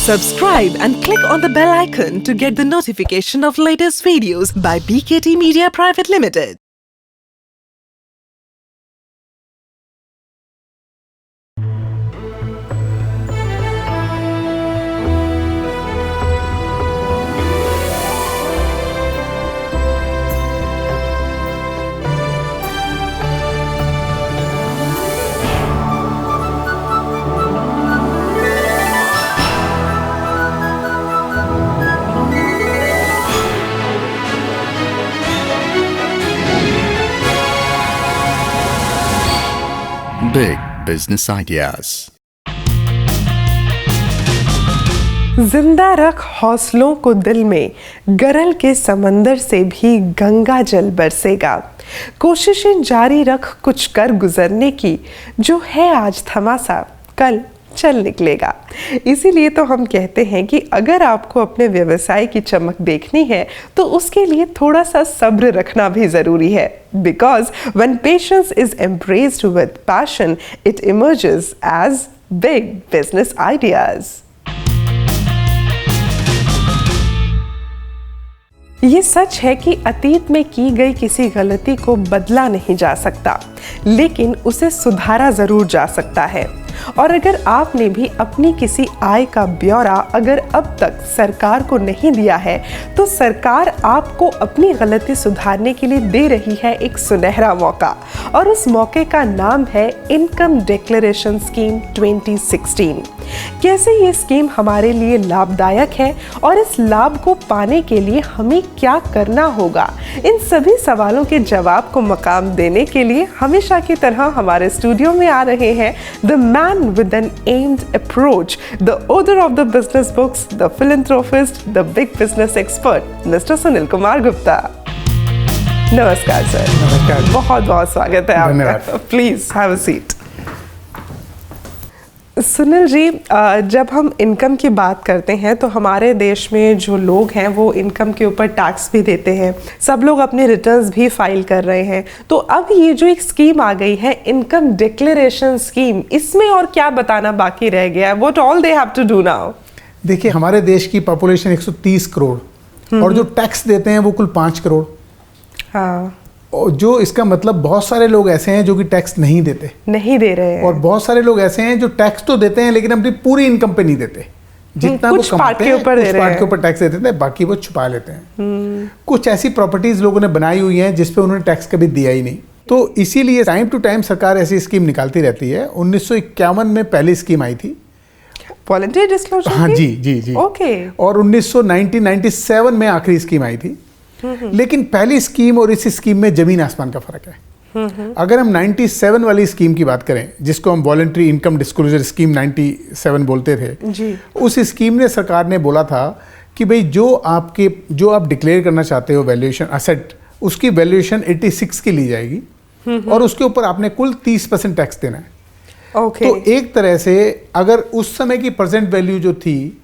Subscribe and click on the bell icon to get the notification of latest videos by BKT Media Private Limited. Big business ideas. जिंदा रख हौसलों को दिल में, गरल के समंदर से भी गंगा जल बरसेगा। कोशिशें जारी रख कुछ कर गुजरने की, जो है आज थमा सा कल चल निकलेगा। इसीलिए तो हम कहते हैं कि अगर आपको अपने व्यवसाय की चमक देखनी है तो उसके लिए थोड़ा सा सब्र रखना भी ज़रूरी है। Because when patience is embraced with passion, it emerges as big business ideas. ये सच है कि अतीत में की गई किसी गलती को बदला नहीं जा सकता, लेकिन उसे सुधारा ज़रूर जा सकता है। और अगर आपने भी अपनी किसी आय का ब्यौरा अगर अब तक सरकार को नहीं दिया है, तो सरकार आपको अपनी गलती सुधारने के लिए दे रही है एक सुनहरा मौका, और उस मौके का नाम है इनकम डिक्लेरेशन स्कीम 2016। कैसे ये स्कीम हमारे लिए लाभदायक है और इस लाभ को पाने के लिए हमें क्या करना होगा, इन सभी सवालों के जवाब को मकाम देने के लिए हमेशा की तरह हमारे स्टूडियो में आ रहे हैं the man with an aimed approach, the author of the business books, the philanthropist, the big business expert, Mr. Sunil Kumar Gupta. नमस्कार सर। नमस्कार। बहुत बहुत स्वागत है आपका। Please have a seat. Sunil ji, जब हम इनकम की बात करते हैं तो हमारे देश में जो लोग हैं वो इनकम के ऊपर टैक्स भी देते हैं, सब लोग अपने रिटर्न्स भी फाइल कर रहे हैं। तो अब ये जो एक स्कीम आ गई है इनकम डिक्लेरेशन स्कीम, इसमें और क्या बताना बाकी रह गया है? What all they have to do now? देखिए, हमारे देश की पॉपुलेशन 130 करोड़ और जो टैक्स देते हैं वो कुल 5 करोड़। हाँ। और जो इसका मतलब बहुत सारे लोग ऐसे हैं जो कि टैक्स नहीं देते, नहीं दे रहे हैं, और बहुत सारे लोग ऐसे हैं जो टैक्स तो देते हैं लेकिन अपनी पूरी इनकम पे नहीं देते। जितना वो कमाते हैं कुछ पार्ट के ऊपर टैक्स देते हैं, बाकी वो छुपा लेते हैं। कुछ ऐसी प्रॉपर्टीज लोगों ने बनाई हुई हैं जिसपे उन्होंने टैक्स कभी दिया ही नहीं। तो इसीलिए टाइम टू टाइम सरकार ऐसी स्कीम निकालती रहती है। 1951 में पहली स्कीम आई थी, वॉलंटरी डिस्क्लोजर। हाँ जी जी जी, ओके। और 1997 में आखिरी स्कीम आई थी। लेकिन पहली स्कीम और इस स्कीम में जमीन आसमान का फर्क है। अगर हम 97 वाली स्कीम की बात करें, जिसको हम वॉलंटरी इनकम डिस्क्लोजर स्कीम 97 बोलते थे जी, उस स्कीम ने सरकार ने बोला था कि भाई जो आप डिक्लेयर करना चाहते हो वैल्यूएशन असेट, उसकी वैल्यूएशन 86 की ली जाएगी और उसके ऊपर आपने कुल 30% टैक्स देना है। ओके। तो एक तरह से अगर उस समय की प्रेजेंट वैल्यू जो थी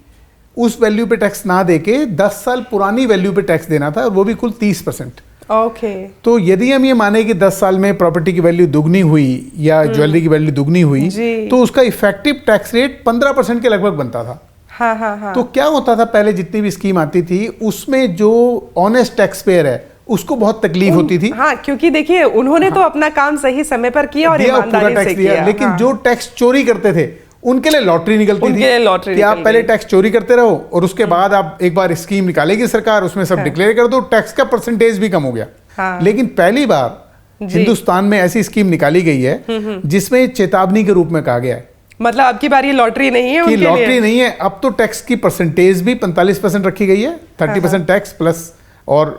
उस वैल्यू पे टैक्स ना देके 10 साल पुरानी वैल्यू पे टैक्स देना था, और वो भी कुल 30%। ओके। तो यदि हम ये माने कि 10 साल में प्रॉपर्टी की वैल्यू दुगनी हुई या ज्वेलरी की वैल्यू दुगनी हुई, तो उसका इफेक्टिव टैक्स रेट 15% के लगभग बनता था। हाँ हाँ हाँ। तो क्या होता था, पहले जितनी भी स्कीम आती थी उसमें जो ऑनेस्ट टैक्स पेयर है उसको बहुत तकलीफ होती थी। हाँ, क्योंकि देखिए उन्होंने तो अपना काम सही समय पर किया और ईमानदारी से किया, लेकिन जो टैक्स चोरी करते थे उनके लिए लॉटरी निकलती थी कि आप पहले टैक्स चोरी करते रहो और उसके बाद आप एक बार स्कीम निकालेगी सरकार, उसमें सब डिक्लेयर कर दो, टैक्स का परसेंटेज भी कम हो गया। हाँ। लेकिन पहली बार हिंदुस्तान में ऐसी स्कीम निकाली गई है जिसमें चेतावनी के रूप में कहा गया है, मतलब अब की बार ये लॉटरी नहीं है, लॉटरी नहीं है, अब तो टैक्स की परसेंटेज भी 45% रखी गई है। 30% टैक्स प्लस और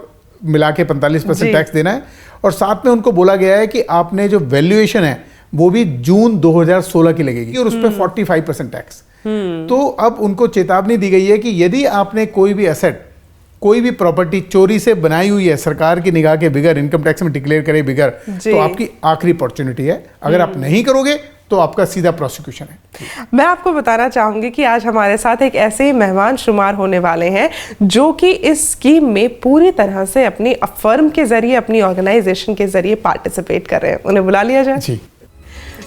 मिला के 45% टैक्स देना है। और साथ में उनको बोला गया है कि आपने जो वैल्यूएशन है वो भी जून 2016 की लगेगी और उस पर 45% टैक्स। तो अब उनको चेतावनी दी गई है कि यदि आपने कोई भी एसेट, कोई भी प्रॉपर्टी चोरी से बनाई हुई है सरकार की निगाह के बिगर, इनकम टैक्स में डिक्लेयर करे बिगर, तो आपकी आखिरी अपॉर्चुनिटी है। अगर आप नहीं करोगे तो आपका सीधा प्रोसिक्यूशन है। मैं आपको बताना चाहूंगी कि आज हमारे साथ एक ऐसे मेहमान शुमार होने वाले हैं जो कि इस स्कीम में पूरी तरह से अपनी फर्म के जरिए, अपनी ऑर्गेनाइजेशन के जरिए पार्टिसिपेट कर रहे हैं। उन्हें बुला लिया जाए। जी।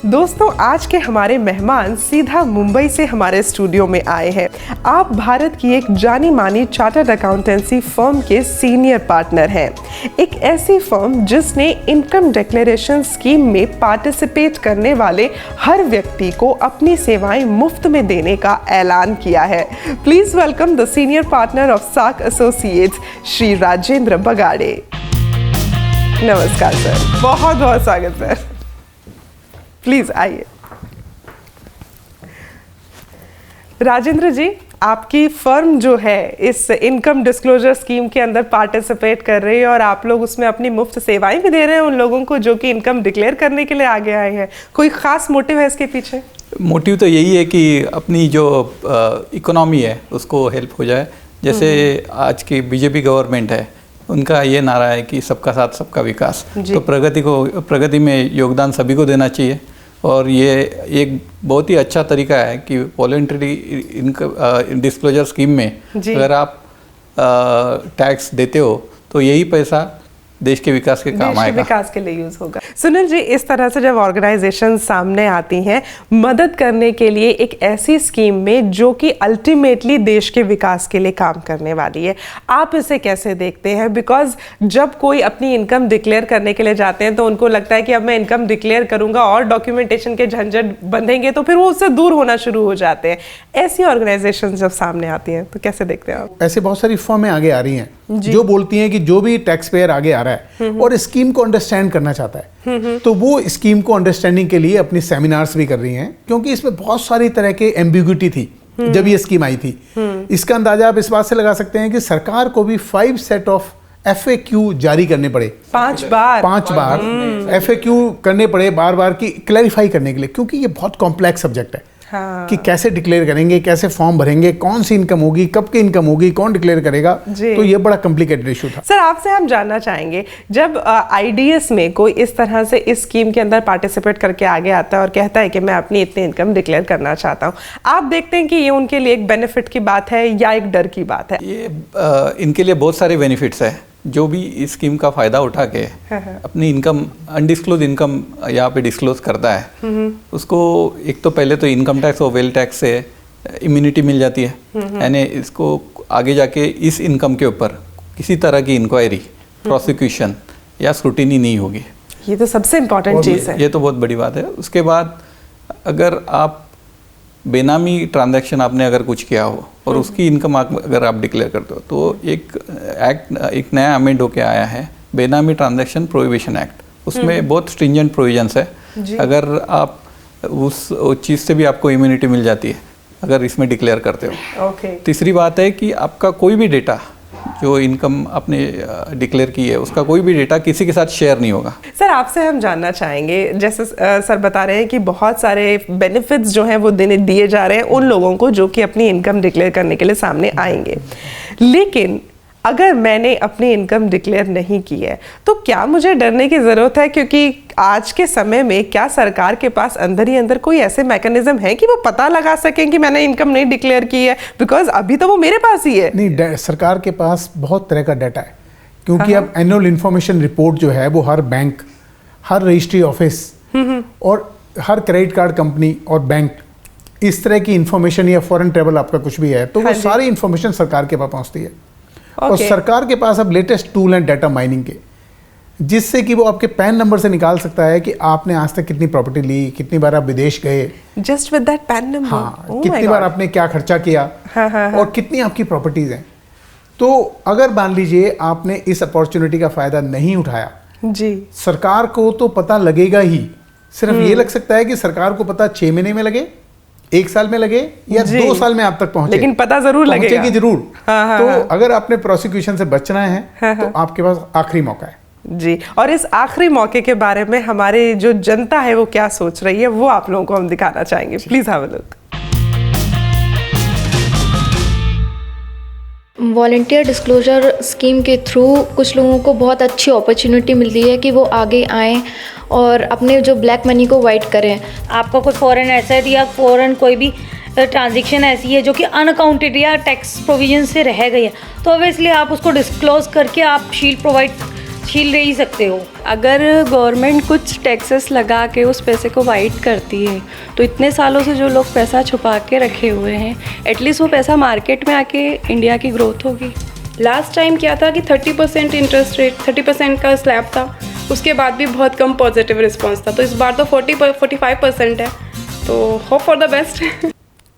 दोस्तों, आज के हमारे मेहमान सीधा मुंबई से हमारे स्टूडियो में आए हैं। आप भारत की एक जानी मानी चार्टर्ड अकाउंटेंसी फर्म के सीनियर पार्टनर हैं। एक ऐसी फर्म जिसने इनकम डिक्लेरेशन स्कीम में पार्टिसिपेट करने वाले हर व्यक्ति को अपनी सेवाएं मुफ्त में देने का ऐलान किया है। Please welcome the senior partner of साक एसोसिएट्स, श्री राजेंद्र बगाड़े। नमस्कार सर, बहुत बहुत स्वागत सर। प्लीज आइए। राजेंद्र जी, आपकी फर्म जो है इस इनकम डिस्क्लोजर स्कीम के अंदर पार्टिसिपेट कर रही है और आप लोग उसमें अपनी मुफ्त सेवाएं भी दे रहे हैं उन लोगों को जो कि इनकम डिक्लेयर करने के लिए आगे आए हैं। कोई खास मोटिव है इसके पीछे? मोटिव तो यही है कि अपनी जो इकोनॉमी है उसको हेल्प हो जाए। जैसे आज की बीजेपी गवर्नमेंट है, उनका ये नारा है कि सबका साथ सबका विकास। तो प्रगति में योगदान सभी को देना चाहिए और ये एक बहुत ही अच्छा तरीका है कि वॉलंटरी इनकम डिस्क्लोजर स्कीम में अगर आप टैक्स देते हो तो यही पैसा देश के विकास के काम आएगा, विकास के लिए यूज होगा। सुनील जी, इस तरह से जब ऑर्गेनाइजेशन सामने आती हैं मदद करने के लिए एक ऐसी स्कीम में जो कि अल्टीमेटली देश के विकास के लिए काम करने वाली है, आप इसे कैसे देखते हैं? बिकॉज जब कोई अपनी इनकम डिक्लेयर करने के लिए जाते हैं तो उनको लगता है कि अब मैं इनकम डिक्लेयर करूंगा और डॉक्यूमेंटेशन के झंझट बंधेंगे तो फिर वो उससे दूर होना शुरू हो जाते हैं। ऐसी ऑर्गेनाइजेशन जब सामने आती हैं तो कैसे देखते हैं आप? ऐसे बहुत सारी फर्में आगे आ रही हैं जो बोलती हैं कि जो भी टैक्स पेयर आगे आ रहा है और स्कीम को अंडरस्टैंड करना चाहता है तो वो स्कीम को अंडरस्टैंडिंग के लिए अपनी सेमिनार्स भी कर रही हैं, क्योंकि इसमें बहुत सारी तरह के एम्बिग्युइटी थी जब ये स्कीम आई थी। इसका अंदाजा आप इस बात से लगा सकते हैं कि सरकार को भी 5 सेट ऑफ FAQ जारी करने पड़े, 5 बार FAQ करने पड़े बार बार की क्लैरिफाई करने के लिए, क्योंकि ये बहुत कॉम्प्लेक्स सब्जेक्ट है। हाँ। कि कैसे डिक्लेयर करेंगे, कैसे फॉर्म भरेंगे, कौन सी इनकम होगी, कब की इनकम होगी, कौन डिक्लेयर करेगा, तो ये बड़ा कॉम्प्लिकेटेड इशू था। सर, आपसे हम जानना चाहेंगे, जब IDS में कोई इस तरह से इस स्कीम के अंदर पार्टिसिपेट करके आगे आता है और कहता है कि मैं अपनी इतनी इनकम डिक्लेयर करना चाहता हूँ, आप देखते हैं कि ये उनके लिए एक बेनिफिट की बात है या एक डर की बात है? ये इनके लिए बहुत सारे बेनिफिट्स है। जो भी इस स्कीम का फ़ायदा उठा के अपनी इनकम अनडिस्क्लोज इनकम यहाँ पे डिस्क्लोज करता है उसको एक तो पहले तो इनकम टैक्स और वेल्थ टैक्स से इम्यूनिटी मिल जाती है, यानी इसको आगे जाके इस इनकम के ऊपर किसी तरह की इंक्वायरी, प्रोसिक्यूशन या स्क्रूटिनी नहीं होगी। ये तो सबसे इम्पोर्टेंट चीज़ है। ये तो बहुत बड़ी बात है। उसके बाद अगर आप बेनामी ट्रांजैक्शन आपने अगर कुछ किया हो और उसकी इनकम अगर आप डिक्लेयर करते हो तो एक नया अमेंड होके आया है, बेनामी ट्रांजैक्शन प्रोहिबिशन एक्ट। उसमें बहुत स्ट्रिंजेंट प्रोविजंस है। अगर आप उस चीज़ से भी आपको इम्यूनिटी मिल जाती है अगर इसमें डिक्लेयर करते हो। तीसरी बात है कि आपका कोई भी डेटा जो इनकम आपने डिक्लेयर की है उसका कोई भी डेटा किसी के साथ शेयर नहीं होगा। सर, आपसे हम जानना चाहेंगे, जैसे सर बता रहे हैं कि बहुत सारे बेनिफिट्स जो हैं वो दिए जा रहे हैं उन लोगों को जो कि अपनी इनकम डिक्लेयर करने के लिए सामने आएंगे, लेकिन अगर मैंने अपनी इनकम डिक्लेयर नहीं की है तो क्या मुझे डरने की ज़रूरत है? क्योंकि आज के समय में क्या सरकार के पास अंदर ही अंदर कोई ऐसे मैकेनिज्म है कि वो पता लगा सकें कि मैंने इनकम नहीं डिक्लेयर की है? बिकॉज अभी तो वो मेरे पास ही है। नहीं, सरकार के पास बहुत तरह का डाटा है, क्योंकि अब एनुअल इन्फॉर्मेशन रिपोर्ट जो है वो हर बैंक, हर रजिस्ट्री ऑफिस और हर क्रेडिट कार्ड कंपनी और बैंक, इस तरह की इन्फॉर्मेशन या फॉरेन ट्रेवल आपका कुछ भी है तो वो सारी इन्फॉर्मेशन सरकार के पास पहुँचती है। और सरकार के पास अब लेटेस्ट टूल हैं डाटा माइनिंग के, जिससे कि वो आपके पैन नंबर से निकाल सकता है कि आपने आज तक कितनी प्रॉपर्टी ली, कितनी बार आप विदेश गए, just with that pan number. हाँ, कितनी बार आपने क्या खर्चा किया और कितनी आपकी प्रॉपर्टीज हैं। तो अगर मान लीजिए आपने इस अपॉर्चुनिटी का फायदा नहीं उठाया जी, सरकार को तो पता लगेगा ही। सिर्फ ये लग सकता है कि सरकार को पता 6 महीने में लगे, 1 साल में लगे या 2 साल में आप तक पहुंचे, लेकिन पता जरूर लगेगा जरूर। तो अगर आपने प्रोसिक्यूशन से बचना है तो आपके पास आखिरी मौका है जी। और इस आखिरी मौके के बारे में हमारी जो जनता है वो क्या सोच रही है वो आप लोगों को हम दिखाना चाहेंगे। Please have a look. Volunteer disclosure scheme के थ्रू कुछ लोगों को बहुत अच्छी अपॉर्चुनिटी मिलती है कि वो आगे आएँ और अपने जो ब्लैक मनी को वाइट करें। आपका कोई फॉरेन एसेट या फॉरेन कोई भी ट्रांजैक्शन ऐसी है जो कि अनअकाउंटेड या टैक्स प्रोविजन से रह गई है, तो ऑब्वियसली आप उसको डिस्क्लोज करके आप शील्ड प्रोवाइड छील ही सकते हो। अगर गवर्नमेंट कुछ टैक्सेस लगा के उस पैसे को वाइट करती है तो इतने सालों से जो लोग पैसा छुपा के रखे हुए हैं, एटलीस्ट वो पैसा मार्केट में आके इंडिया की ग्रोथ होगी। लास्ट टाइम क्या था कि 30% इंटरेस्ट रेट, 30% का स्लैब था, उसके बाद भी बहुत कम पॉजिटिव रिस्पांस था। तो इस बार तो 45% है, तो hope for the best.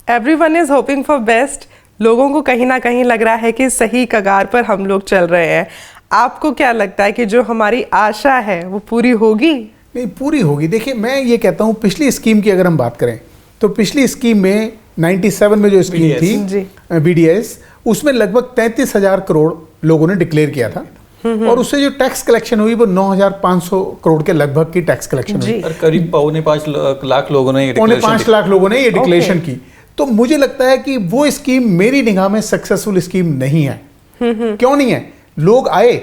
Everyone is hoping for best. लोगों को कहीं ना कहीं लग रहा है कि सही कगार पर हम लोग चल रहे हैं। आपको क्या लगता है कि जो हमारी आशा है वो पूरी होगी? नहीं, पूरी होगी। देखिए, मैं ये कहता हूँ, पिछली स्कीम की अगर हम बात करें तो पिछली स्कीम में 97 में जो स्कीम थी BDS, उसमें लगभग 33,000 करोड़ लोगों ने डिक्लेयर किया था और उससे जो टैक्स कलेक्शन हुई वो 9,500 करोड़ के लगभग की टैक्स कलेक्शन हुई और करीब 5.25 लाख लोगों ने 5 लाख लोगों ने ये डिक्लेरेशन की। तो मुझे लगता है कि वो स्कीम मेरी निगाह में सक्सेसफुल स्कीम नहीं है। क्यों नहीं है? लोग आए,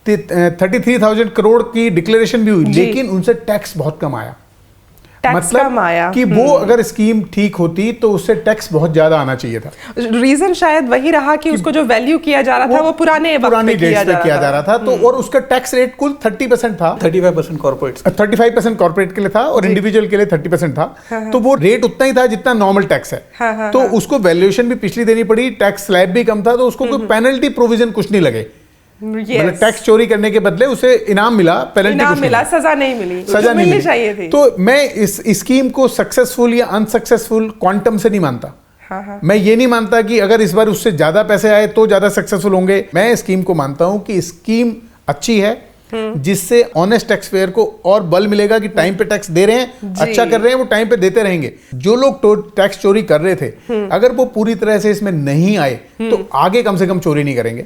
33,000 करोड़ की डिक्लेरेशन भी हुई, लेकिन उनसे टैक्स बहुत कम आया। मतलब कि वो अगर स्कीम ठीक होती तो उससे टैक्स बहुत ज्यादा आना चाहिए था। रीजन शायद वही रहा कि उसको जो वैल्यू किया जा रहा था वो पुराने डेट्स पे किया जा रहा था। तो और उसका टैक्स रेट कुल 30% था। 35% कॉर्पोरेट, 35% कॉर्पोरेट के लिए था और इंडिविजुअल के लिए 30% था। तो वो रेट उतना ही था जितना नॉर्मल टैक्स है। तो उसको वैल्यूएशन भी पिछली देनी पड़ी, टैक्स स्लैब भी कम था, तो उसको कोई पेनल्टी प्रोविजन कुछ नहीं लगे। मतलब टैक्स चोरी करने के बदले उसे इनाम मिला, पेनल्टी मिला, सजा नहीं मिली, सजा नहीं मिली चाहिए थी। तो मैं इस स्कीम को सक्सेसफुल या अनसक्सेसफुल क्वांटम से नहीं मानता। मैं ये नहीं मानता कि अगर इस बार उससे ज्यादा पैसे आए तो ज्यादा सक्सेसफुल होंगे। मैं स्कीम को मानता हूं कि स्कीम अच्छी है, जिससे ऑनेस्ट टैक्स पेयर को और बल मिलेगा कि टाइम पे टैक्स दे रहे हैं, अच्छा कर रहे हैं, वो टाइम पे देते रहेंगे। जो लोग टैक्स चोरी कर रहे थे, अगर वो पूरी तरह से इसमें नहीं आए तो आगे कम से कम चोरी नहीं करेंगे।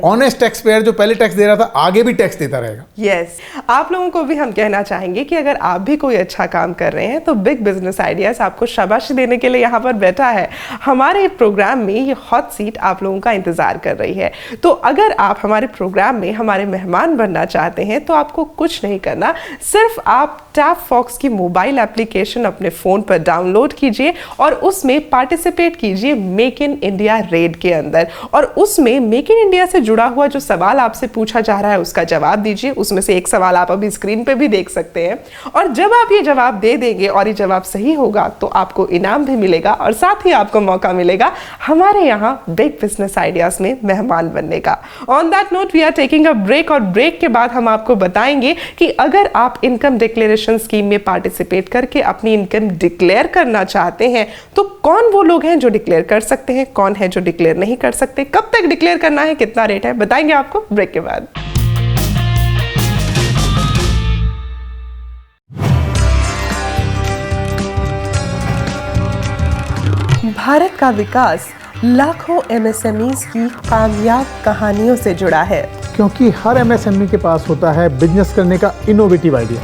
ऑनेस्ट टैक्स पेयर जो पहले टैक्स दे रहा था आगे भी टैक्स देता रहेगा। यस, आप लोगों को भी हम कहना चाहेंगे कि अगर आप भी कोई अच्छा काम कर रहे हैं तो बिग बिजनेस आइडियाज आपको शाबाशी देने के लिए यहाँ पर बैठा है। हमारे प्रोग्राम में ये हॉट सीट आप लोगों का इंतजार कर रही है। तो अगर आप हमारे प्रोग्राम में हमारे मेहमान बनना चाहते हैं तो आपको कुछ नहीं करना, सिर्फ आप टैप फॉक्स की मोबाइल एप्लीकेशन अपने फोन पर डाउनलोड कीजिए और उसमें पार्टिसिपेट कीजिए मेक इन इंडिया रेड के अंदर। और उसमें मेक इन इंडिया से जुड़ा हुआ जो सवाल आपसे पूछा जा रहा है उसका जवाब दीजिए। उसमें से एक सवाल आप अभी स्क्रीन पे भी देख सकते हैं। और जब आप ये जवाब दे देंगे और ये जवाब सही होगा तो आपको इनाम भी मिलेगा और साथ ही आपको मौका मिलेगा हमारे यहाँ बिग बिजनेस आइडियाज में मेहमान बनने का। On that note we are taking a break और ब्रेक के बाद हम आपको बताएंगे कि अगर आप इनकम डिक्लेरेशन स्कीम में पार्टिसिपेट करके अपनी इनकम डिक्लेयर करना चाहते हैं तो कौन वो लोग हैं जो डिक्लेयर कर सकते हैं, कौन है जो डिक्लेयर नहीं कर सकते, कब तक डिक्लेयर करना है, कितना रेट है, बताएंगे आपको ब्रेक के बाद। भारत का विकास लाखों MSMEs की कामयाब कहानियों से जुड़ा है, क्योंकि हर MSME के पास होता है बिजनेस करने का इनोवेटिव आइडिया।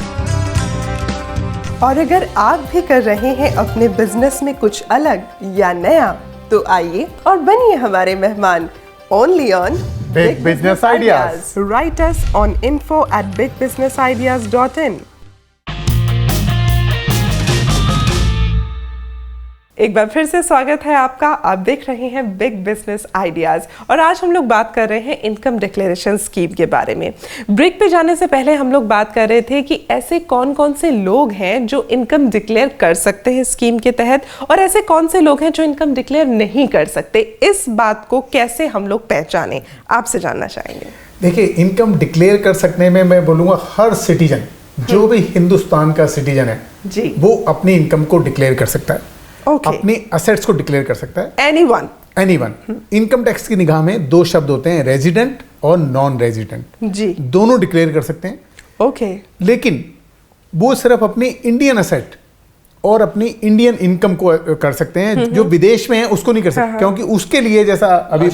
और अगर आप भी कर रहे हैं अपने बिजनेस में कुछ अलग या नया तो आइए और बनिए हमारे मेहमान। Only on Big Business Ideas. Write us on info@bigbusinessideas.in। एक बार फिर से स्वागत है आपका। आप देख रहे हैं बिग बिजनेस आइडियाज और आज हम लोग बात कर रहे हैं इनकम डिक्लेरेशन स्कीम के बारे में। ब्रेक पे जाने से पहले हम लोग बात कर रहे थे कि ऐसे कौन कौन से लोग हैं जो इनकम डिक्लेयर कर सकते हैं स्कीम के तहत और ऐसे कौन से लोग हैं जो इनकम डिक्लेयर नहीं कर सकते। इस बात को कैसे हम लोग पहचानें, आपसे जानना चाहेंगे। देखिए, इनकम डिक्लेयर कर सकने में मैं बोलूँगा हर सिटीजन, जो भी हिंदुस्तान का सिटीजन है जी, वो अपनी इनकम को डिक्लेयर कर सकता है। अपनी असेट्स को डिक्लेयर कर सकता है। एनीवन। इनकम टैक्स की निगाह में दो शब्द होते हैं, रेजिडेंट और नॉन रेजिडेंट जी, दोनों डिक्लेयर कर सकते हैं। लेकिन वो सिर्फ अपनी इंडियन असेट और अपनी इंडियन इनकम को कर सकते हैं। जो विदेश में है उसको नहीं कर सकते, क्योंकि उसके लिए जैसा अभी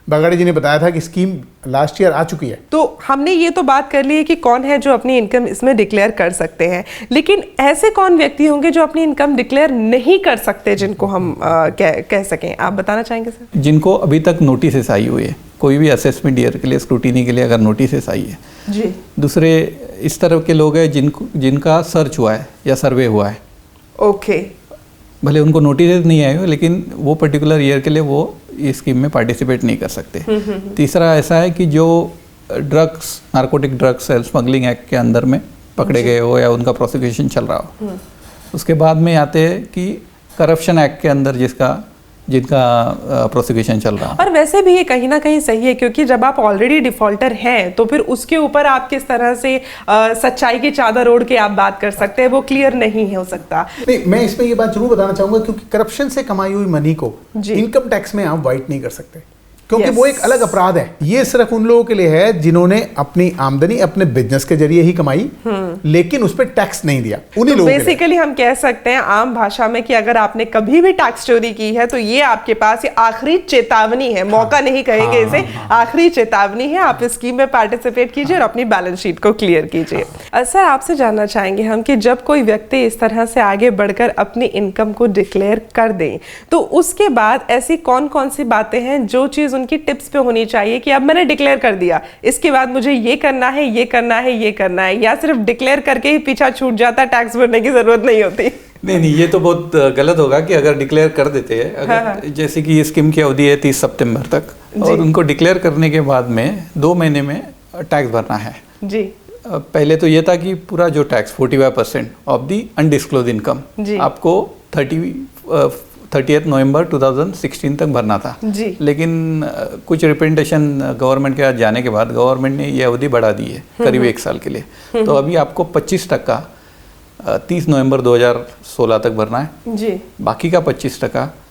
बगाड़ी जी ने बताया था कि स्कीम लास्ट ईयर आ चुकी है। तो हमने ये तो बात कर ली है कि कौन है जो अपनी इनकम इसमें डिक्लेयर कर सकते हैं, लेकिन ऐसे कौन व्यक्ति होंगे जो अपनी इनकम डिक्लेयर नहीं कर सकते, जिनको हम कह सकें, आप बताना चाहेंगे सर? जिनको अभी तक नोटिस आई हुई है, कोई भी असेसमेंट ईयर के लिए, स्क्रूटिनी के लिए अगर नोटिस आई है जी। दूसरे इस तरह के लोग हैं जिनका सर्च हुआ है या सर्वे हुआ है। भले उनको नोटिस नहीं आए हो, लेकिन वो पर्टिकुलर ईयर के लिए वो इस स्कीम में पार्टिसिपेट नहीं कर सकते। तीसरा ऐसा है कि जो drugs, narcotic drugs smuggling act के अंदर में पकड़े गए हो या उनका प्रोसिक्यूशन चल रहा हो। उसके बाद में आते हैं कि करप्शन एक्ट के अंदर जिनका प्रोसिक्यूशन चल रहा है। और वैसे भी ये कहीं ना कहीं सही है, क्योंकि जब आप ऑलरेडी डिफॉल्टर हैं तो फिर उसके ऊपर आप किस तरह से सच्चाई की चादर ओढ़ के आप बात कर सकते हैं, वो क्लियर नहीं हो सकता। नहीं, मैं इसमें ये बात जरूर बताना चाहूंगा, क्योंकि करप्शन से कमाई हुई मनी को इनकम टैक्स में आप वाइट नहीं कर सकते, क्योंकि वो एक अलग अपराध है। ये सिर्फ उन लोगों के लिए है जिन्होंने अपनी आमदनी अपने बिजनेस के जरिए ही कमाई, लेकिन उस पर टैक्स नहीं दिया, उन्हीं लोगों के लिए। बेसिकली हम कह सकते हैं आम भाषा में कि अगर आपने कभी भी टैक्स चोरी की है तो ये आपके पास ये आखिरी चेतावनी है, मौका नहीं कहेंगे इसे, आखिरी चेतावनी है। आप इस स्कीम में पार्टिसिपेट कीजिए और अपनी बैलेंस शीट को क्लियर कीजिए। सर, आपसे जानना चाहेंगे हम कि जब कोई व्यक्ति इस तरह से आगे बढ़कर अपनी इनकम को डिक्लेयर कर दे तो उसके बाद ऐसी कौन कौन सी बातें हैं जो चीज उनकी टिप्स पे होनी चाहिए कि अब मैंने डिक्लेयर कर दिया, इसके बाद मुझे ये करना है, ये करना है, ये करना है, या सिर्फ डिक्लेयर करके ही पीछा छूट जाता है, टैक्स भरने की जरूरत नहीं होती? नहीं, ये तो बहुत गलत होगा कि अगर डिक्लेयर कर देते हैं, अगर जैसे कि ये स्कीम की अवधि है 30 सितंबर तक, और उनको डिक्लेयर करने के बाद में 2 महीने में टैक्स भरना है जी। पहले तो ये था कि पूरा जो tax 45% of the undisclosed income आपको 30 नवंबर 2016 तक भरना था जी। लेकिन कुछ रिप्रेजेंटेशन गवर्नमेंट के पास जाने के बाद गवर्नमेंट ने ये अवधि बढ़ा दी है करीब 1 साल के लिए। तो अभी आपको 25% 30 नवंबर 2016 तक भरना है जी। बाकी का 25%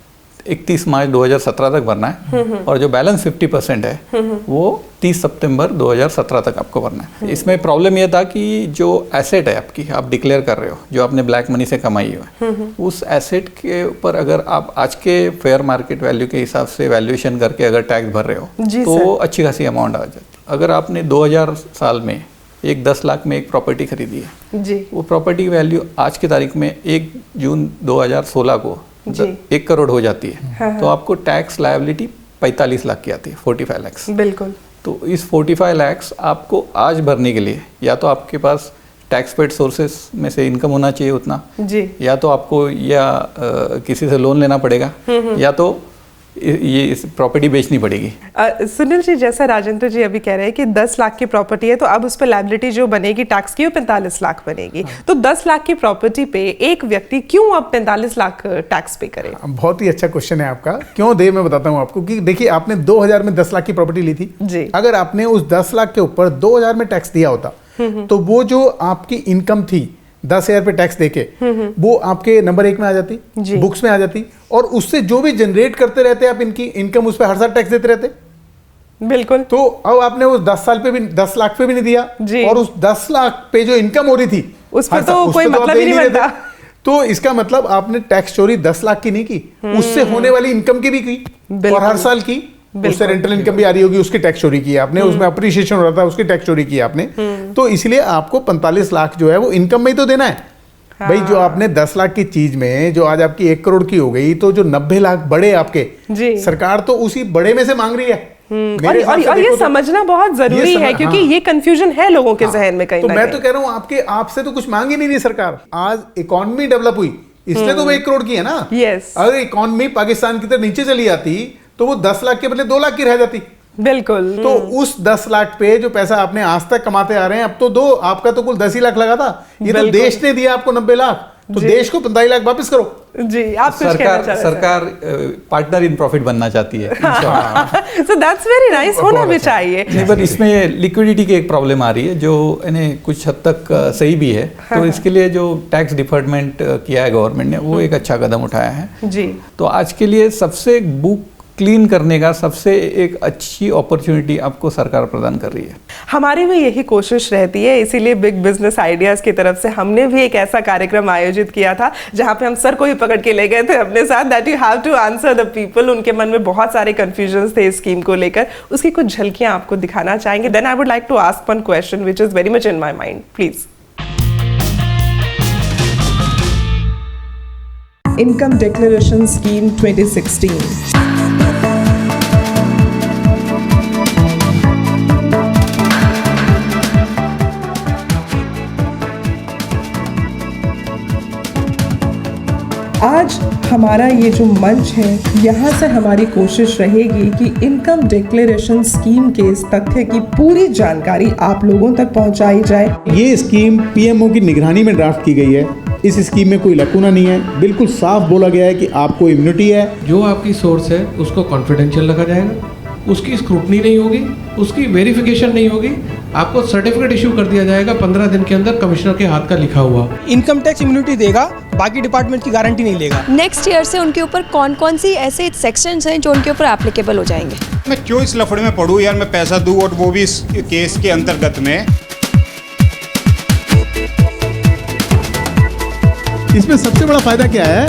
31 मार्च 2017 तक भरना है, और जो बैलेंस 50% है वो 30 सितंबर 2017 तक आपको भरना है। इसमें प्रॉब्लम ये था कि जो एसेट है आपकी, आप डिक्लेयर कर रहे हो, जो आपने ब्लैक मनी से कमाई है, उस एसेट के ऊपर अगर आप आज के फेयर मार्केट वैल्यू के हिसाब से वैल्यूएशन करके अगर टैक्स भर रहे हो तो अच्छी खासी अमाउंट आ जाती है। अगर आपने 2000 साल में 10 लाख में एक प्रॉपर्टी खरीदी है जी, वो प्रॉपर्टी वैल्यू आज की तारीख में 1 जून 2016 को 1 करोड़ हो जाती है, तो आपको टैक्स लायबिलिटी 45 लाख की आती है, 45 लाख। बिल्कुल। तो इस 45 लाख आपको आज भरने के लिए या तो आपके पास टैक्स पेड सोर्सेस में से इनकम होना चाहिए उतना जी, या तो आपको किसी से लोन लेना पड़ेगा या तो ये प्रॉपर्टी बेचनी पड़ेगी। सुनील जी, जैसा राजेंद्र जी अभी कह रहे हैं कि 10 लाख की प्रॉपर्टी है तो अब उस पर लायबिलिटी जो बनेगी टैक्स की वो 45 लाख बनेगी। तो 10 लाख की प्रॉपर्टी पे एक व्यक्ति क्यों अब 45 लाख टैक्स पे करे? बहुत ही अच्छा क्वेश्चन है आपका। क्यों दे, मैं बताता हूँ आपको कि देखिए, आपने 2000 में 10 लाख की प्रॉपर्टी ली थी जी। अगर आपने उस 10 लाख के ऊपर 2000 में टैक्स दिया होता तो वो जो आपकी इनकम थी 10,000 पे टैक्स देके वो आपके नंबर 1 में आ जाती, बुक्स में आ जाती, और उससे जो भी जनरेट करते रहते आप इनकी इनकम, उस पर हर साल टैक्स देते रहते। बिल्कुल। तो अब आपने उस 10 साल पे भी 10 लाख पे भी नहीं दिया जी। और उस 10 लाख पे जो इनकम हो रही थी उस पर तो कोई मतलब ही नहीं बनता। तो इसका मतलब आपने टैक्स चोरी 10 लाख की नहीं की, उससे होने वाली इनकम की भी की, और हर साल की उससे रेंटल इनकम भी आ रही होगी, उसकी टैक्स चोरी की आपने, उसमें अप्रिशिएशन हो रहा था उसकी टैक्स चोरी की आपने। तो इसलिए आपको 45 लाख जो है वो इनकम में ही तो देना है। भाई जो आपने 10 लाख की चीज में जो आज आपकी 1 करोड़ की हो गई, तो जो 90 लाख बड़े आपके, सरकार तो उसी बड़े में से मांग रही है। और ये समझना बहुत जरूरी है, क्योंकि ये कंफ्यूजन है लोगों के जहन में कहीं ना कहीं। मैं तो कह रहा हूँ आपसे तो कुछ मांग ही नहीं रही सरकार। आज इकोनॉमी डेवलप हुई, इसलिए तो वो 1 करोड़ की है ना। अगर इकोनॉमी पाकिस्तान की तरह नीचे चली जाती तो वो 10 लाख के बदले 2 लाख की रह जाती। बिल्कुल। तो उस 10 लाख पे जो पैसा आपने आज तक कमाते आ रहे हैं, अब तो आपका तो कुल 10 ही लाख लगा था, ये तो देश ने दिया आपको 90 लाख, तो देश को 45 लाख वापस करो जी। आप सरकार पार्टनर इन प्रॉफिट बनना चाहती है। So that's very nice, होना भी चाहिए। नहीं, पर इसमें लिक्विडिटी की एक प्रॉब्लम आ रही है जो इन्हें कुछ हद तक सही भी है। तो इसके लिए जो टैक्स डिफर्टमेंट किया है गवर्नमेंट ने, वो एक अच्छा कदम उठाया है जी। तो आज के लिए सबसे बुक क्लीन करने का सबसे एक अच्छी अपॉर्चुनिटी आपको सरकार प्रदान कर रही है। हमारी भी यही कोशिश रहती है, इसीलिए बिग बिजनेस आइडियाज की तरफ से हमने भी एक ऐसा कार्यक्रम आयोजित किया था जहां पे हम सर को ही पकड़ के ले गए थे अपने साथ, that you have to answer the people. उनके मन में बहुत सारे कंफ्यूजन्स थे इस स्कीम को लेकर, उसकी कुछ झलकियां आपको दिखाना चाहेंगे। Then I would like to ask one question which is very much in my mind, please. Income declaration scheme 2016। आज हमारा ये जो मंच है, यहाँ से हमारी कोशिश रहेगी कि इनकम डिक्लेरेशन स्कीम के इस तथ्य की पूरी जानकारी आप लोगों तक पहुँचाई जाए। ये स्कीम पीएमओ की निगरानी में ड्राफ्ट की गई है। इस स्कीम में कोई लकूना नहीं है, बिल्कुल साफ बोला गया है कि आपको इम्यूनिटी है। जो आपकी सोर्स है उसको कॉन्फिडेंशियल रखा जाएगा, उसकी स्क्रूटनी नहीं होगी, उसकी वेरिफिकेशन नहीं होगी, आपको सर्टिफिकेट इशू कर दिया जाएगा 15 दिन के अंदर कमिश्नर के हाथ का लिखा हुआ। इनकम टैक्स इम्यूनिटी देगा, बाकी डिपार्टमेंट की गारंटी नहीं लेगा। नेक्स्ट ईयर से उनके ऊपर कौन कौन सी ऐसे सेक्शंस हैं जो उनके ऊपर एप्लीकेबल हो जाएंगे। मैं क्यों इस लफड़े में पढ़ूं यार, मैं पैसा दूं और वो भी इस केस के अंतर्गत में। इसमें सबसे बड़ा फायदा क्या है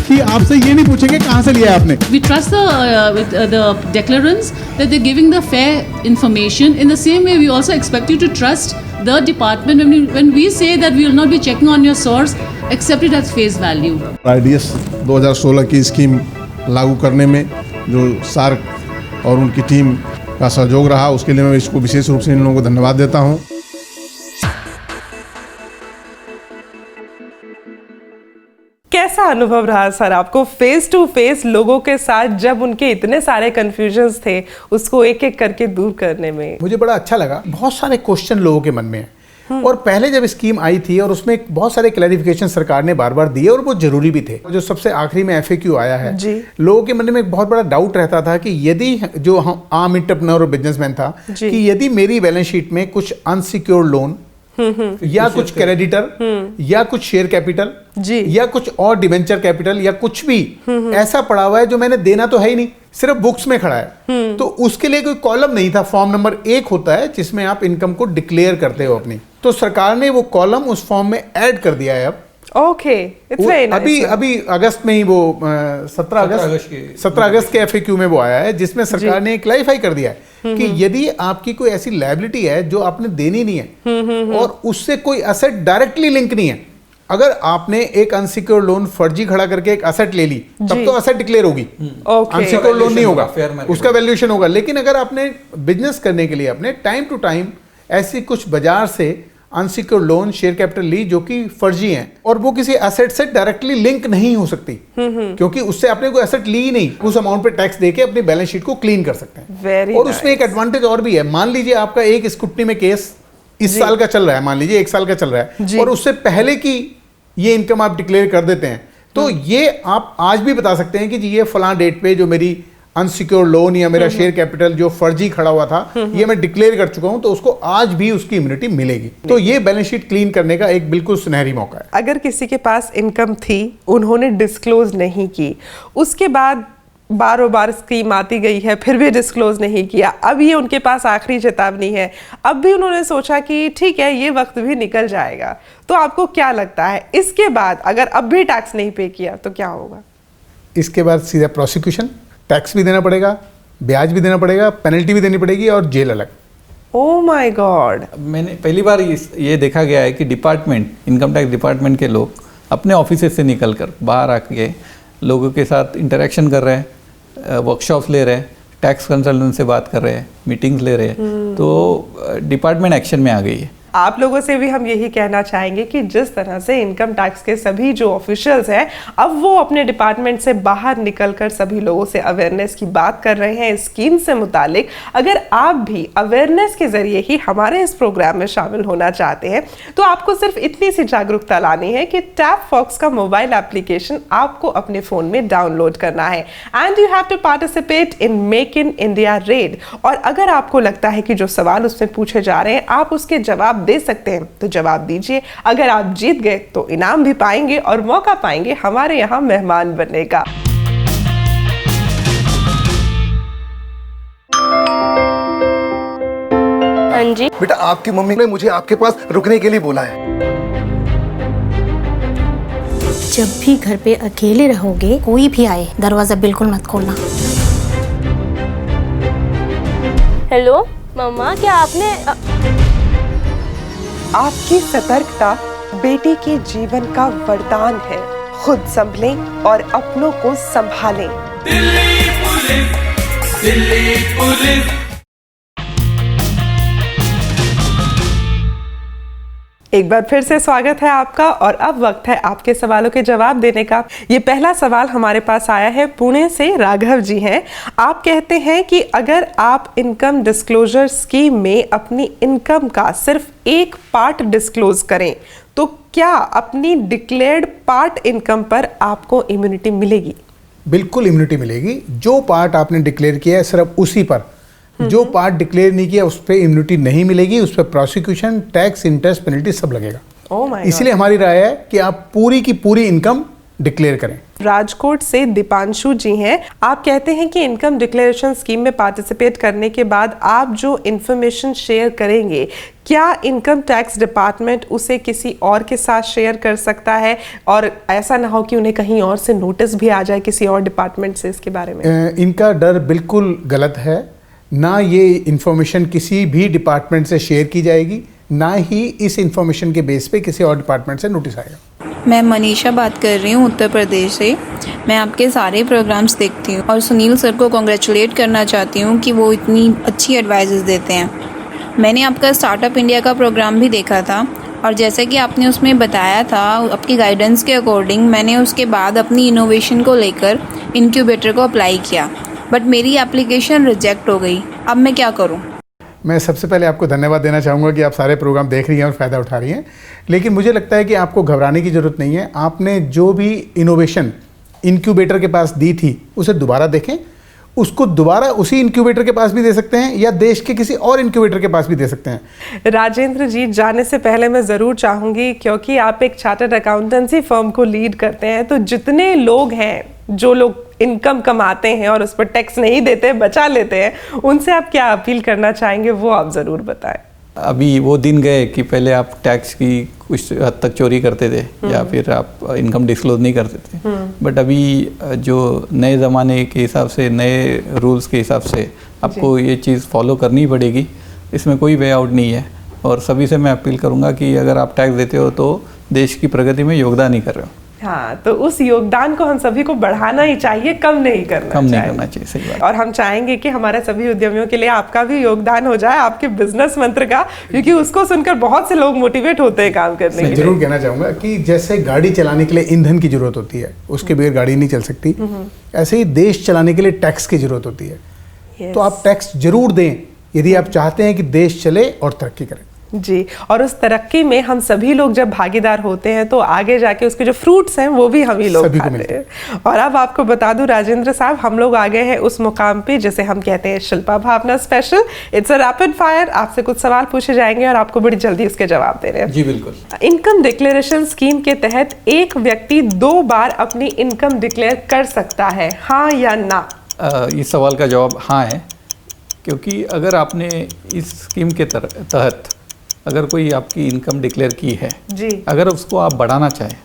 कि आपसे ये नहीं पूछेंगे कहाँ से लिया है आपने। We trust the declarants that they're giving the fair information. In the same way, we also expect you to trust the department when we say that we will not be checking on your source, accept it as face value. IDS 2016 की scheme लागू करने में जो SAARC और उनकी team का सहयोग रहा, उसके लिए मैं इसको विशेष रूप से इन लोगों को धन्यवाद देता हूँ। कैसा अनुभव रहा सर आपको फेस टू फेस लोगों के साथ, जब उनके इतने सारे कंफ्यूजन्स थे उसको एक एक करके दूर करने में? मुझे बड़ा अच्छा लगा। बहुत सारे क्वेश्चन लोगों के मन में हैं और पहले जब स्कीम आई थी और उसमें बहुत सारे क्लैरिफिकेशन सरकार ने बार बार दिए और वो जरूरी भी थे। जो सबसे आखिरी में FAQ आया है, लोगों के मन में एक बहुत बड़ा डाउट रहता था कि यदि जो आम एंटरप्रेन्योर और बिजनेसमैन था कि यदि मेरी बैलेंस शीट में कुछ अनसिक्योर्ड लोन या कुछ क्रेडिटर या कुछ शेयर कैपिटल या कुछ और डिवेंचर कैपिटल या कुछ भी ऐसा पड़ा हुआ है जो मैंने देना तो है ही नहीं, सिर्फ बुक्स में खड़ा है, तो उसके लिए कोई कॉलम नहीं था। फॉर्म नंबर 1 होता है जिसमें आप इनकम को डिक्लेयर करते हो अपनी, तो सरकार ने वो कॉलम उस फॉर्म में ऐड कर दिया है अब। Okay, it's very nice. अभी अगस्त में ही वो 17 अगस्त के FAQ में वो आया है जिसमें सरकार ने क्लैरिफाई कर दिया है कि यदि आपकी कोई ऐसी लायबिलिटी है जो आपने देनी नहीं है और उससे कोई एसेट डायरेक्टली लिंक नहीं है, अगर आपने एक अनसिक्योर्ड लोन फर्जी खड़ा करके एक एसेट ले ली तब तो एसेट डिक्लेयर होगी, अनसिक्योर्ड लोन नहीं होगा, उसका वैल्यूएशन होगा। लेकिन अगर आपने बिजनेस करने के लिए अपने टाइम टू टाइम ऐसी कुछ बाजार से अनसिक्योर्ड लोन शेयर कैपिटल ली जो कि फर्जी हैं और वो किसी एसेट से डायरेक्टली लिंक नहीं हो सकती क्योंकि उससे आपने कोई एसेट ली ही नहीं, उस अमाउंट पे टैक्स देके अपनी बैलेंस शीट को क्लीन कर सकते हैं। और उसमें एक एडवांटेज और भी है। मान लीजिए आपका एक स्क्रूटनी में केस इस साल का चल रहा है, मान लीजिए 1 साल का चल रहा है और उससे पहले की ये इनकम आप डिक्लेयर कर देते हैं, तो ये आप आज भी बता सकते हैं कि जी ये फलां डेट पे जो मेरी अनसिक्योर्ड लोन या मेरा शेयर कैपिटल जो फर्जी खड़ा हुआ था ये मैं डिक्लेयर कर चुका हूं, तो उसको आज भी उसकी इम्यूनिटी मिलेगी। तो ये बैलेंस शीट क्लीन करने का एक बिल्कुल सुनहरी मौका है। अगर किसी के पास इनकम थी, उन्होंने डिस्क्लोज नहीं की, उसके बाद बारों बार स्कीम आती गई है, फिर भी डिस्क्लोज नहीं किया, अब ये उनके पास आखिरी चेतावनी है, अब भी उन्होंने सोचा कि ठीक है ये वक्त भी निकल जाएगा, तो आपको क्या लगता है इसके बाद अगर अब भी टैक्स नहीं पे किया तो क्या होगा? इसके बाद सीधा प्रोसिक्यूशन, टैक्स भी देना पड़ेगा, ब्याज भी देना पड़ेगा, पेनल्टी भी देनी पड़ेगी और जेल अलग। Oh my God. मैंने पहली बार ये देखा गया है कि डिपार्टमेंट, इनकम टैक्स डिपार्टमेंट के लोग अपने ऑफिस से निकलकर बाहर आके लोगों के साथ इंटरेक्शन कर रहे हैं, वर्कशॉप्स ले रहे हैं, टैक्स कंसल्टेंट से बात कर रहे हैं, मीटिंग्स ले रहे हैं, तो डिपार्टमेंट एक्शन में आ गई है। आप लोगों से भी हम यही कहना चाहेंगे कि जिस तरह से इनकम टैक्स के सभी जो ऑफिशियल्स हैं अब वो अपने डिपार्टमेंट से बाहर निकलकर सभी लोगों से अवेयरनेस की बात कर रहे हैं इस स्कीम से मुतालिक, अगर आप भी अवेयरनेस के जरिए ही हमारे इस प्रोग्राम में शामिल होना चाहते हैं तो आपको सिर्फ इतनी सी जागरूकता लानी है कि टैप फॉक्स का मोबाइल एप्लीकेशन आपको अपने फोन में डाउनलोड करना है and you have to participate in make in India raid. और अगर आपको लगता है कि जो सवाल उसमें पूछे जा रहे हैं आप उसके जवाब दे सकते हैं तो जवाब दीजिए। अगर आप जीत गए तो इनाम भी पाएंगे और मौका पाएंगे हमारे यहाँ मेहमान बनने का। हाँ जी बेटा, आपकी मम्मी ने मुझे आपके पास रुकने के लिए बोला है। जब भी घर पे अकेले रहोगे कोई भी आए दरवाजा बिल्कुल मत खोलना। हेलो मम्मा, क्या आपने आपकी सतर्कता बेटी के जीवन का वरदान है। खुद संभलें और अपनों को संभालें। Delhi police, Delhi police. एक बार फिर से स्वागत है आपका और अब वक्त है आपके सवालों के जवाब देने का। ये पहला सवाल हमारे पास आया है, पुणे से राघव जी हैं। आप कहते हैं कि अगर आप इनकम डिस्क्लोजर स्कीम में अपनी इनकम का सिर्फ एक पार्ट डिस्क्लोज करें तो क्या अपनी डिक्लेयर्ड पार्ट इनकम पर आपको इम्यूनिटी मिलेगी? बिल्कुल इम्यूनिटी मिलेगी। जो पार्ट आपने डिक्लेयर किया है सिर्फ उसी पर, जो पार्ट डिक्लेयर नहीं किया उस पर इम्यूनिटी नहीं मिलेगी। उस पर प्रोसिक्यूशन, टैक्स, इंटरेस्ट, पेनल्टी सब लगेगा। इसलिए हमारी राय है कि आप पूरी की पूरी इनकम डिक्लेयर करें। राजकोट से दीपांशु जी हैं। आप कहते हैं कि इनकम डिक्लेरेशन स्कीम में पार्टिसिपेट करने के बाद आप जो इंफॉर्मेशन शेयर करेंगे, क्या इनकम टैक्स डिपार्टमेंट उसे किसी और के साथ शेयर कर सकता है और ऐसा ना हो कि उन्हें कहीं और से नोटिस भी आ जाए किसी और डिपार्टमेंट से इसके बारे में? इनका डर बिल्कुल गलत है। ना ये इंफॉर्मेशन किसी भी डिपार्टमेंट से शेयर की जाएगी, ना ही इस इंफॉर्मेशन के बेस पे किसी और डिपार्टमेंट से नोटिस आएगा। मैं मनीषा बात कर रही हूँ उत्तर प्रदेश से। मैं आपके सारे प्रोग्राम्स देखती हूँ और सुनील सर को कॉन्ग्रेचुलेट करना चाहती हूँ कि वो इतनी अच्छी एडवाइजेस देते हैं। मैंने आपका स्टार्टअप इंडिया का प्रोग्राम भी देखा था और जैसे कि आपने उसमें बताया था, आपकी गाइडेंस के अकॉर्डिंग मैंने उसके बाद अपनी इनोवेशन को लेकर इनक्यूबेटर को अप्लाई किया, बट मेरी एप्लीकेशन रिजेक्ट हो गई। अब मैं क्या करूं? मैं सबसे पहले आपको धन्यवाद देना चाहूँगा कि आप सारे प्रोग्राम देख रही हैं और फ़ायदा उठा रही हैं, लेकिन मुझे लगता है कि आपको घबराने की ज़रूरत नहीं है। आपने जो भी इनोवेशन इनक्यूबेटर के पास दी थी उसे दोबारा देखें, उसको दोबारा उसी इनक्यूबेटर के पास भी दे सकते हैं या देश के किसी और इनक्यूबेटर के पास भी दे सकते हैं। राजेंद्र जी, जाने से पहले मैं ज़रूर चाहूँगी, क्योंकि आप एक चार्टर्ड अकाउंटेंसी फर्म को लीड करते हैं, तो जितने लोग हैं जो लोग इनकम कमाते हैं और उस पर टैक्स नहीं देते, बचा लेते हैं, उनसे आप क्या अपील करना चाहेंगे वो आप ज़रूर बताएं। अभी वो दिन गए कि पहले आप टैक्स की कुछ हद तक चोरी करते थे या फिर आप इनकम डिस्क्लोज नहीं करते थे, बट अभी जो नए ज़माने के हिसाब से, नए रूल्स के हिसाब से आपको ये चीज़ फॉलो करनी पड़ेगी। इसमें कोई वे आउट नहीं है और सभी से मैं अपील करूँगा कि अगर आप टैक्स देते हो तो देश की प्रगति में योगदान ही कर रहे हो। हाँ, तो उस योगदान को हम सभी को बढ़ाना ही चाहिए, कम नहीं करना चाहिए। सही बात। और हम चाहेंगे कि हमारे सभी उद्यमियों के लिए आपका भी योगदान हो जाए, आपके बिजनेस मंत्र का, क्योंकि उसको सुनकर बहुत से लोग मोटिवेट होते हैं काम करने के लिए। जरूर कहना चाहूँगा कि जैसे गाड़ी चलाने के लिए ईंधन की जरूरत होती है, उसके बगैर गाड़ी नहीं चल सकती, ऐसे ही देश चलाने के लिए टैक्स की जरूरत होती है। तो आप टैक्स जरूर दें यदि आप चाहते हैं कि देश चले और तरक्की करे। जी, और उस तरक्की में हम सभी लोग जब भागीदार होते हैं तो आगे जाके उसके जो फ्रूट्स हैं वो भी हम ही लोग खाते हैं। और अब आपको बता दूं राजेंद्र साहब, हम लोग आ गए हैं उस मुकाम पे जिसे हम कहते हैं Shilpa Bhavna special. It's a rapid fire. आपसे कुछ सवाल पूछे जाएंगे और आपको बड़ी जल्दी उसके जवाब देने हैं। जी बिल्कुल। इनकम डिक्लेरेशन स्कीम के तहत एक व्यक्ति 2 बार अपनी इनकम डिक्लेयर कर सकता है, हाँ या ना? इस सवाल का जवाब हाँ है, क्योंकि अगर आपने इस स्कीम के तहत अगर कोई आपकी इनकम डिक्लेयर की है जी, अगर उसको आप बढ़ाना चाहें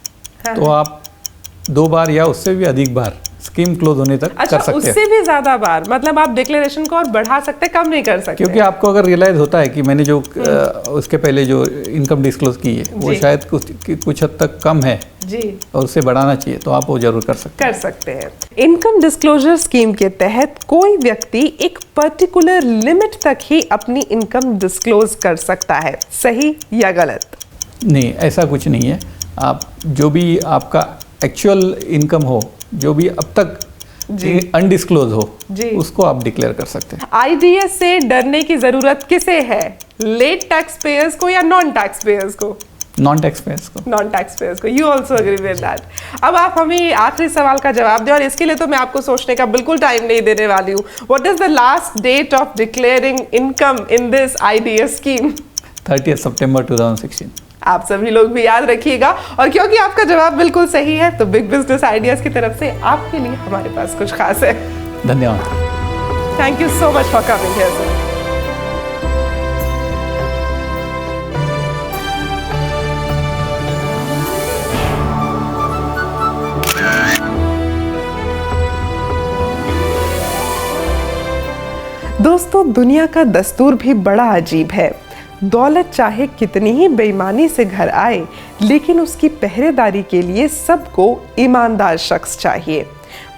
हाँ, तो आप 2 बार या उससे भी अधिक बार स्कीम क्लोज होने तक कर सकते हैं। उससे भी ज्यादा बार, मतलब आप डिक्लेरेशन को और बढ़ा सकते हैं, कम नहीं कर सकते। क्योंकि आपको अगर रियलाइज होता है कि मैंने जो उसके पहले जो इनकम डिस्क्लोज की है वो शायद कुछ हद तक कम है जी और उससे बढ़ाना चाहिए, तो आप वो जरूर कर सकते हैं। इनकम डिस्क्लोजर स्कीम के तहत कोई व्यक्ति एक पर्टिकुलर लिमिट तक ही अपनी इनकम डिस्क्लोज कर सकता है, सही या गलत? नहीं, ऐसा कुछ नहीं है। आप जो भी आपका एक्चुअल इनकम हो, जो भी अब तक अनडिस्क्लोज हो, उसको आप डिक्लेयर कर सकते हैं। IDS से डरने की जरूरत किसे है, लेट टैक्स पेयर्स को या नॉन टैक्स पेयर्स को? नॉन टैक्स पेयर्स को। नॉन टैक्स पेयर्स को। You also agree with that. अब आप हमें आखिरी सवाल का जवाब दें और इसके लिए तो मैं आपको सोचने का बिल्कुल टाइम नहीं देने वाली हूँ। What is the last date of declaring income in this IDS scheme? 30 सितंबर 2016। आप सभी लोग भी याद रखिएगा, और क्योंकि आपका जवाब बिल्कुल सही है तो बिग बिजनेस आइडियाज की तरफ से आपके लिए हमारे पास कुछ खास है। धन्यवाद। Thank you so much for coming here sir. दोस्तों, दुनिया का दस्तूर भी बड़ा अजीब है। दौलत चाहे कितनी ही बेईमानी से घर आए, लेकिन उसकी पहरेदारी के लिए सबको ईमानदार शख्स चाहिए।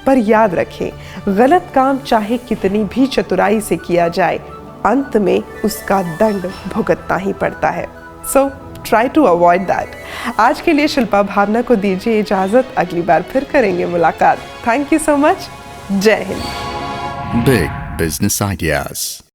पर याद रखें, गलत काम चाहे कितनी भी चतुराई से किया जाए, अंत में उसका दंड भुगतना ही पड़ता है। So try to avoid that. आज के लिए शिल्पा भावना को दीजिए इजाज़त, अगली बार फिर करेंगे मुलाकात। Thank you so much. जय हिंद। Big business ideas.